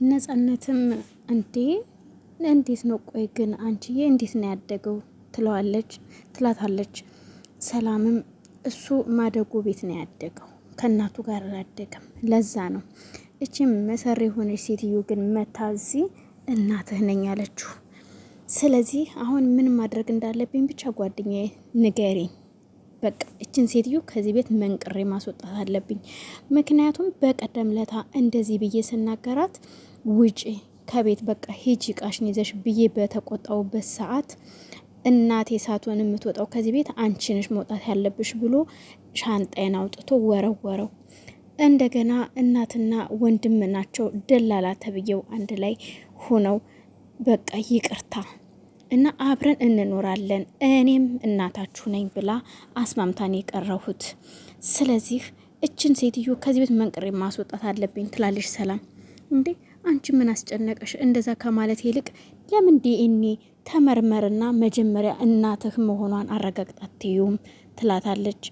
ነጻነትም እንዴት ነው ቆይ ግን አንቺዬ እንዴት ነው ያደገው ትላታለች። ሰላምም እሱ ማደጎ ቤት ነው ያደገው ከእናቱ ጋር አላደገም፣ ለዛ ነው። እቺም መሰሪ የሆነች ሴትዮ ግን መታዚ እናትህ ነኝ አለችው። ስለዚህ አሁን ምን ማድረግ እንዳለብኝ ብቻ ጓደኛዬ ንገሪኝ። በቃ እችን ሴትዮ ከዚህ ቤት መንቅሬ ማስወጣት አለብኝ። ምክንያቱም በቀደም ለታ እንደዚህ ብዬ ስናገራት ውጪ ከቤት በቃ ሂጂ ቃሽን ይዘሽ ብዬ በተቆጣውበት ሰዓት እናቴ ሳትሆን የምትወጣው ከዚህ ቤት አንቺ ነሽ መውጣት ያለብሽ ብሎ ሻንጣዬን አውጥቶ ወረወረው። እንደገና እናትና ወንድም ናቸው ደላላ ተብዬው አንድ ላይ ሆነው በቃ ይቅርታ እና አብረን እንኖራለን እኔም እናታችሁ ነኝ ብላ አስማምታን የቀረሁት። ስለዚህ እችን ሴትዮ ከዚህ ቤት መንቅሬ ማስወጣት አለብኝ ትላለች ሰላም። እንዴ አንቺ ምን አስጨነቀሽ? እንደዛ ከማለት ይልቅ ለምን ዲኤንኤ ተመርመርና መጀመሪያ እናትህ መሆኗን አረጋግጣትዩም ትላታለች።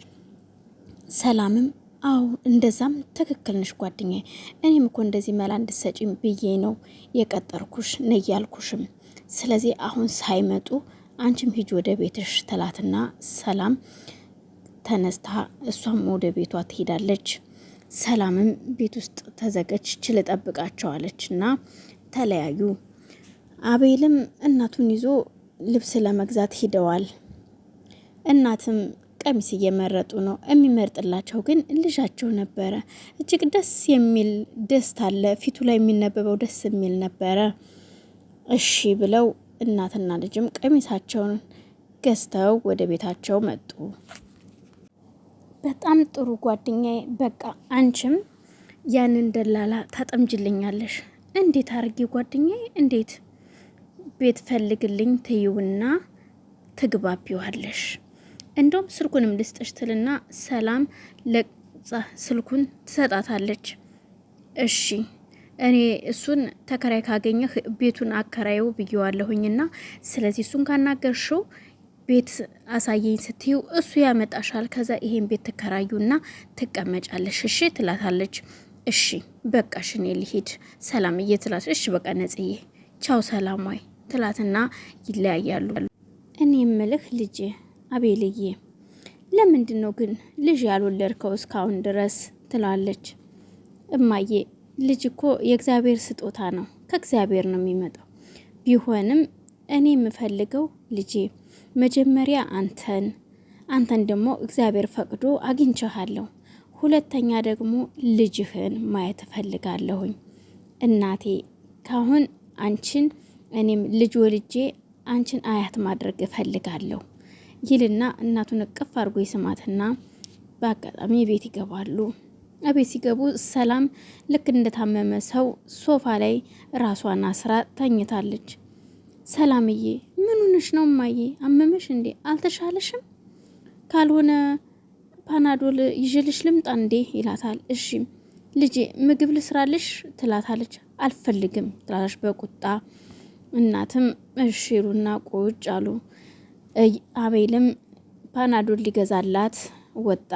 ሰላምም አው እንደዛም ትክክል ነሽ ጓደኛዬ፣ እኔም እኮ እንደዚህ መላ እንድትሰጪም ብዬ ነው የቀጠርኩሽ ነይ ያልኩሽም። ስለዚህ አሁን ሳይመጡ አንቺም ሂጅ ወደ ቤትሽ ትላትና ሰላም ተነስታ እሷም ወደ ቤቷ ትሄዳለች። ሰላምም ቤት ውስጥ ተዘገች ችል ጠብቃቸዋለች እና ተለያዩ። አቤልም እናቱን ይዞ ልብስ ለመግዛት ሂደዋል። እናትም ቀሚስ እየመረጡ ነው። የሚመርጥላቸው ግን ልጃቸው ነበረ። እጅግ ደስ የሚል ደስታ አለ ፊቱ ላይ የሚነበበው ደስ የሚል ነበረ። እሺ ብለው እናትና ልጅም ቀሚሳቸውን ገዝተው ወደ ቤታቸው መጡ። በጣም ጥሩ ጓደኛዬ፣ በቃ አንቺም ያንን ደላላ ታጠምጅልኛለሽ። እንዴት አርጊ ጓደኛዬ? እንዴት ቤት ፈልግልኝ ትይውና ትግባቢዋለሽ። እንደውም ስልኩንም ልስጥሽ ትልና ሰላም ስልኩን ትሰጣታለች። እሺ እኔ እሱን ተከራይ ካገኘህ ቤቱን አከራየው ብየዋለሁኝና ስለዚህ እሱን ካናገርሽው ቤት አሳየኝ ስትዩ እሱ ያመጣሻል። ከዛ ይሄን ቤት ትከራዩና ትቀመጫለሽ እሺ ትላታለች። እሺ በቃሽ እኔ ልሂድ ሰላምዬ ትላት። እሺ በቃ ነጽዬ ቻው ሰላም ወይ ትላትና ይለያያሉ። እኔ የምልህ ልጅ አቤልዬ ለምንድን ነው ግን ልጅ ያልወለድከው እስካሁን ድረስ ትላለች። እማዬ ልጅ እኮ የእግዚአብሔር ስጦታ ነው፣ ከእግዚአብሔር ነው የሚመጣው። ቢሆንም እኔ የምፈልገው ልጄ መጀመሪያ አንተን ደግሞ እግዚአብሔር ፈቅዶ አግኝቼሃለሁ። ሁለተኛ ደግሞ ልጅህን ማየት እፈልጋለሁኝ። እናቴ ካሁን አንቺን እኔም ልጅ ወልጄ አንቺን አያት ማድረግ እፈልጋለሁ ይልና እናቱን እቅፍ አድርጎ ይስማትና በአጋጣሚ ቤት ይገባሉ። አቤት ሲገቡ ሰላም ልክ እንደታመመ ሰው ሶፋ ላይ ራሷን አስራ ተኝታለች። ሰላምዬ ምን ሆነሽ ነው እማዬ? አመመሽ እንዴ? አልተሻለሽም? ካልሆነ ፓናዶል ይዤልሽ ልምጣ እንዴ ይላታል። እሺ ልጄ ምግብ ልስራልሽ ትላታለች። አልፈልግም ትላለች በቁጣ። እናትም እሺ ይሉና ቁጭ አሉ። አቤልም ፓናዶል ሊገዛላት ወጣ።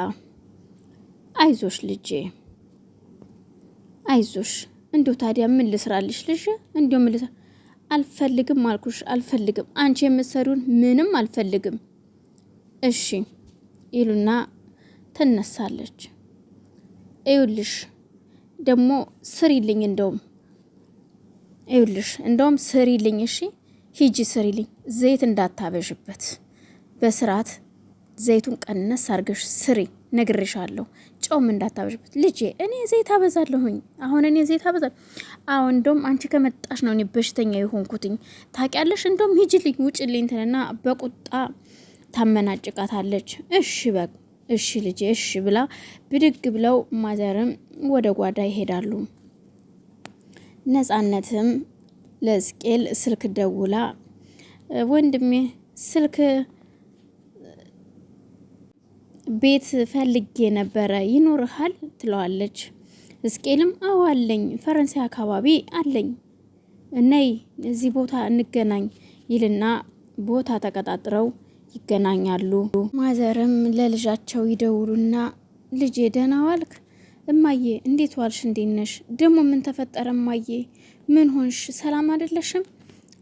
አይዞሽ ልጄ አይዞሽ፣ እንዲሁ ታዲያ ምን ልስራልሽ ልጅ? እንዲሁ ምን ልስራ? አልፈልግም አልኩሽ አልፈልግም፣ አንቺ የምትሰሪውን ምንም አልፈልግም። እሺ ይሉና ትነሳለች። እዩልሽ ደግሞ ስሪልኝ፣ እንደውም ስሪልኝ፣ እሺ ሂጂ ስሪልኝ፣ ዘይት እንዳታበዥበት፣ በስርዓት ዘይቱን ቀነስ አርገሽ ስሪ ነግሬሻለሁ። ጨውም እንዳታበዥበት። ልጄ እኔ ዘይት አበዛለሁኝ፣ አሁን እኔ ዘይት አበዛለሁ። አሁን እንደውም አንቺ ከመጣሽ ነው እኔ በሽተኛ የሆንኩትኝ ታውቂያለሽ። እንደውም ሂጂልኝ ውጭልኝ ትልና በቁጣ ታመናጭቃታለች። እሺ በቃ እሺ ልጄ እሺ ብላ ብድግ ብለው ማዘርም ወደ ጓዳ ይሄዳሉ። ነጻነትም ለሕዝቅኤል ስልክ ደውላ ወንድሜ ስልክ ቤት ፈልጌ ነበረ ይኖርሃል ትለዋለች። ሕዝቅኤልም አዎ አለኝ፣ ፈረንሳይ አካባቢ አለኝ፣ ነይ እዚህ ቦታ እንገናኝ ይልና ቦታ ተቀጣጥረው ይገናኛሉ። ማዘርም ለልጃቸው ይደውሉና ልጄ ደህና ዋልክ? እማዬ እንዴት ዋልሽ? እንዴት ነሽ? ደግሞ ምን ተፈጠረ እማዬ? ምን ሆንሽ? ሰላም አይደለሽም?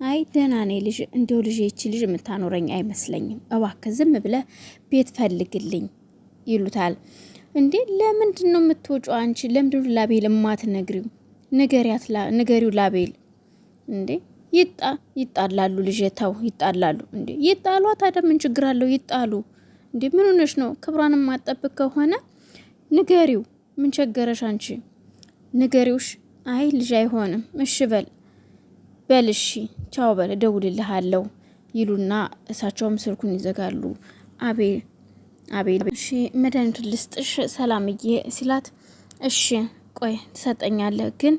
አይ ደህና ነኝ ልጅ። እንዲው ልጅ ይቺ ልጅ የምታኖረኝ አይመስለኝም። እባክህ ዝም ብለህ ቤት ፈልግልኝ ይሉታል። እንዴ ለምንድን ነው የምትወጪው አንቺ? ለምንድን ነው ላቤል የማትነግሪው? ንገሪው ላቤል። እንዴ ይጣላሉ ልጅ ተው ይጣላሉ። እንዴ ይጣሉ ታዲያ ምን ችግር አለው? ይጣሉ እንዴ ምን ሆነሽ ነው? ክብሯን ማጠብቅ ከሆነ ንገሪው። ምን ቸገረሽ አንቺ? ንገሪውሽ። አይ ልጅ አይሆንም። እሺ በል እሺ ቻው በል እደውልልሃለሁ ይሉና እሳቸውም ስልኩን ይዘጋሉ። አቤል እሺ መድኃኒቱን ልስጥሽ ሰላምዬ ሲላት፣ እሺ ቆይ ትሰጠኛለህ፣ ግን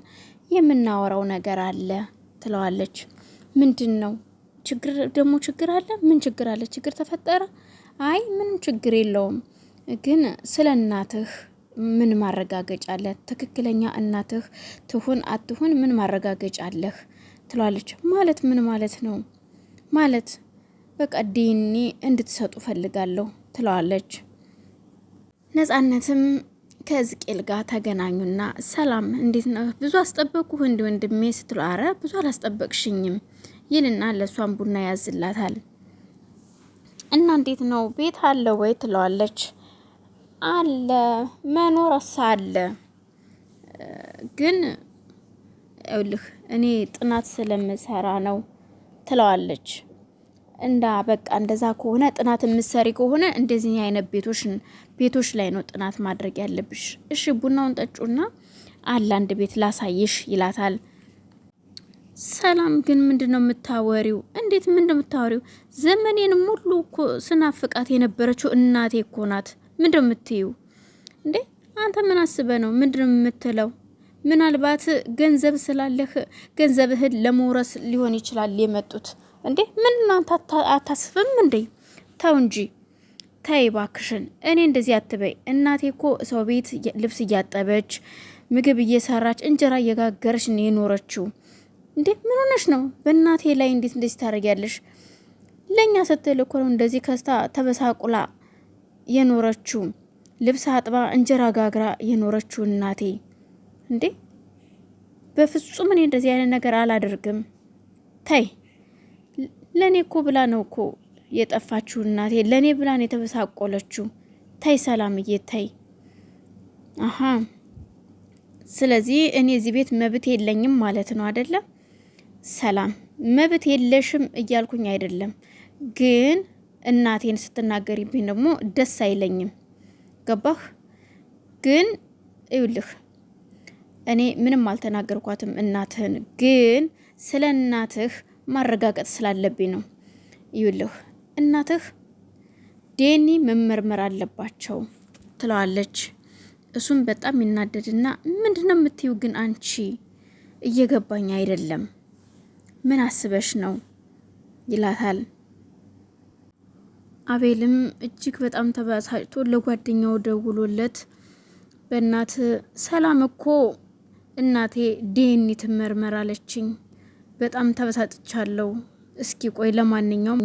የምናወራው ነገር አለ ትለዋለች። ምንድን ነው? ችግር አለ? ምን ችግር አለ? ችግር ተፈጠረ? አይ ምንም ችግር የለውም፣ ግን ስለ እናትህ ምን ማረጋገጫ አለ? ትክክለኛ እናትህ ትሁን አትሁን ምን ማረጋገጫ አለህ? ትለዋለች። ማለት ምን ማለት ነው? ማለት በቃ ዲኒ እንድትሰጡ ፈልጋለሁ ትለዋለች። ነጻነትም ከዝቄል ጋር ተገናኙና ሰላም እንዴት ነው? ብዙ አስጠበቁህ እንዲ ወንድሜ ስትለው፣ አረ ብዙ አላስጠበቅሽኝም ይልና ለሷን ቡና ያዝላታል። እና እንዴት ነው ቤት አለ ወይ ትለዋለች። አለ መኖር አለ፣ ግን ይኸውልህ እኔ ጥናት ስለምሰራ ነው ትለዋለች። በቃ እንደዛ ከሆነ ጥናት የምትሰሪ ከሆነ እንደዚህ አይነት ቤቶች ላይ ነው ጥናት ማድረግ ያለብሽ። እሺ ቡናውን ጠጩና አለ አንድ ቤት ላሳይሽ ይላታል። ሰላም ግን ምንድነው የምታወሪው? እንዴት ምንድነው የምታወሪው? ዘመኔን ሙሉ እኮ ስናፍቃት የነበረችው እናቴ እኮ ናት። ምንድነው የምትይው እንዴ? አንተ ምን አስበህ ነው? ምንድነው የምትለው? ምናልባት ገንዘብ ስላለህ ገንዘብህን ለመውረስ ሊሆን ይችላል የመጡት። እንዴ ምንድነው አንተ አታስብም እንዴ? ተው እንጂ ተይ ባክሽን። እኔ እንደዚህ አትበይ። እናቴ እኮ ሰው ቤት ልብስ እያጠበች ምግብ እየሰራች እንጀራ እየጋገረች ነው የኖረችው። እንዴ ምን ሆነሽ ነው? በእናቴ ላይ እንዴት እንደዚህ ታደርጊያለሽ? ለኛ ስትል እኮ ነው እንደዚህ ከስታ ተበሳቁላ የኖረችው። ልብስ አጥባ እንጀራ ጋግራ የኖረችው እናቴ። እንዴ በፍጹም እኔ እንደዚህ አይነት ነገር አላደርግም። ተይ ለኔ እኮ ብላ ነው እኮ የጠፋችው እናቴ። ለኔ ብላ ነው የተበሳቆለችው። ተይ ሰላምዬ ተይ። አሃ ስለዚህ እኔ እዚህ ቤት መብት የለኝም ማለት ነው አይደለም? ሰላም መብት የለሽም እያልኩኝ አይደለም፣ ግን እናቴን ስትናገሪብኝ ደግሞ ደስ አይለኝም። ገባህ? ግን ይኸውልህ እኔ ምንም አልተናገርኳትም እናትህን፣ ግን ስለ እናትህ ማረጋገጥ ስላለብኝ ነው። ይኸውልህ እናትህ ዴኒ መመርመር አለባቸው ትለዋለች። እሱም በጣም ይናደድና ምንድነው የምትይው ግን አንቺ? እየገባኝ አይደለም፣ ምን አስበሽ ነው ይላታል። አቤልም እጅግ በጣም ተበሳጭቶ ለጓደኛው ደውሎለት በእናት ሰላም እኮ እናቴ ዲኤንኤ ትመርመር አለችኝ፣ በጣም ተበሳጭቻለሁ። እስኪ ቆይ ለማንኛውም